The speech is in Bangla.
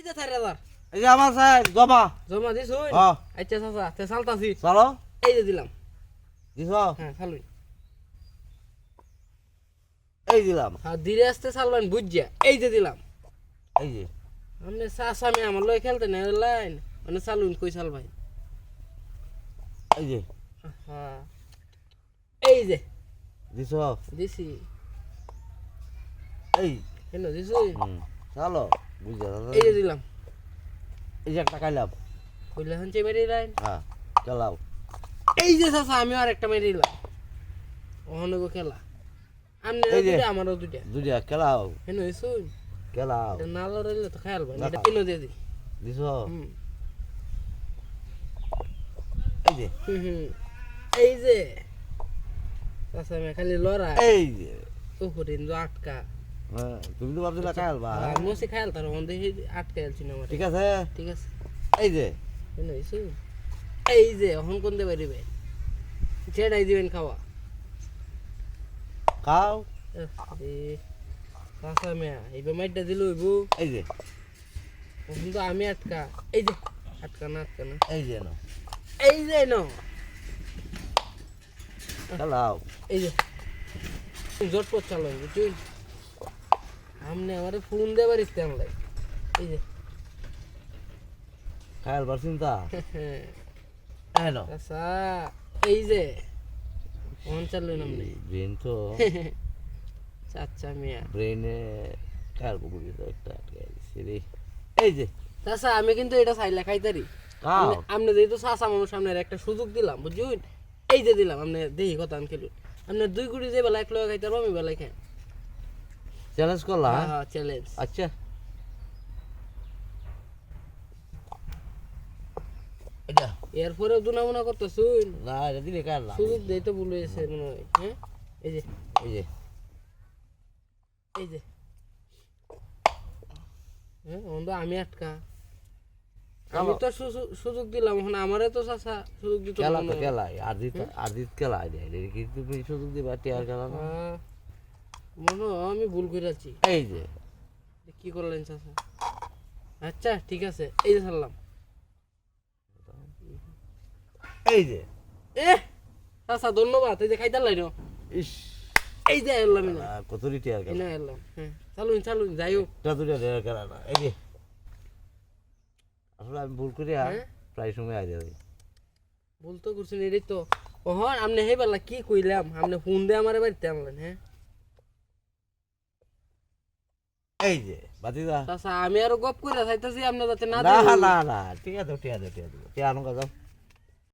এই যে 4000 এই যে আমার স্যার জমা জমা দিছুন হ্যাঁ আচ্ছা চাচা তে চালতাছি চলো এই যে দিলাম দিছ হ্যাঁ চালুন এই দিলাম হ্যাঁ ধীরে আস্তে চালবেন বুঝছা এই যে দিলাম এই যে আপনি চাচা আমি আমার লয় খেলতে না লাইন মানে চালুন কই চাল ভাই এই যে হ্যাঁ এই যে দিছ দিছি এই কেন দিছি চলো বুঝা এই যে দিলাম এই যে একটা খাইলাম কইলে হচ্ছে মেরে লাইন হ্যাঁ চালাও এই যে চাচা আমি আর একটা মেরে দিলাম ওখানে গো খেলা আপনি এই যে। দুইটা আমারও দুইটা দুইটা খেলাও কেন দিছুন খেলাও এটা না লড়াইলে তো খেয়াল ভাই না এটা খা। কেন দিয়ে দি দিছ হুম এই যে হুম এই যে চাচা আমি খালি লড়া এই যে ও হরিণ আটকা হ্যাঁ তুমি তো ভাবছিলা খেলবা মসি খায়াল তার মধ্যে আটকে আলছি না আমার ঠিক আছে ঠিক আছে এই যে কেন হয়েছে এই যে এখন কোন দেবে রিবে যেটাই দিবেন খাওয়া খাও চাচা মেয়া এইবার মাইটটা দিল হইব এই যে এখন তো আমি আটকা এই যে আটকা না এই যে না এই যে ন খেলাও এই যে জটপট চালো বুঝুন আমনে আমারে ফোন দেবার ইচ্ছে আমলাই এই যে খেলবার চিন্তা এই না চাচা এই যে ফোন চালু নামনে ব্রেন তো চাচা মিয়া ব্রেনে খেলবো বুঝি তো একটা আটকে গেছে রে এই যে চাচা আমি কিন্তু এটা চাইলে খাইতারি খাও আপনি যেহেতু চাচা মানুষ সামনের একটা সুযোগ দিলাম বুঝুন এই যে দিলাম আপনি দেখি কথা আমি খেলুন আপনার দুই গুড়ি যে বেলা এক লোক খাইতে পারবো আমি বেলায় খাই চ্যালেঞ্জ করলা হ্যাঁ হ্যাঁ চ্যালেঞ্জ আচ্ছা এটা এরপরেও দুনামুনা করতে শুন না এটা দিলে খেললাম সুযোগ দেই তো ভুলে গেছে মনে হয় হ্যাঁ এই যে এই যে এই যে হ্যাঁ অন্ধ আমি আটকা আমি তো সুযোগ দিলাম এখন আমারে তো চাচা সুযোগ দিতে খেলা মনে তো হয়। খেলাই আরজিত খেলাই দেয় কি তুমি সুযোগ দিবা টিয়ার খেলা না হ্যাঁ, মনে হয় আমি ভুল করে আছি এই যে কি করলেন চাচা আচ্ছা ঠিক আছে এই যে ছাড়লাম এই যে এ চাচা ধন্যবাদ এই যে খাইতে লাইন ইস এই যে এলাম না কতরি টিয়ার এই খেলা না এলাম হ্যাঁ চালুন যাই হোক এটা দুটো টিয়ার খেলা না এই যে আসলে আমি ভুল করি হ্যাঁ? প্রায় সময় আগে যাই ভুল তো করছেন এটাই তো ওহন আপনি হে বেলা কি কইলাম আপনি ফোন দিয়ে আমার বাড়িতে আনলেন হ্যাঁ এই যে বাতিদা চাচা আমি আরো গপ করে চাইতেছি আপনি যাতে না না দেন। না না টিয়া দাও টিয়া দাও টিয়া দাও টিয়া আনো যাও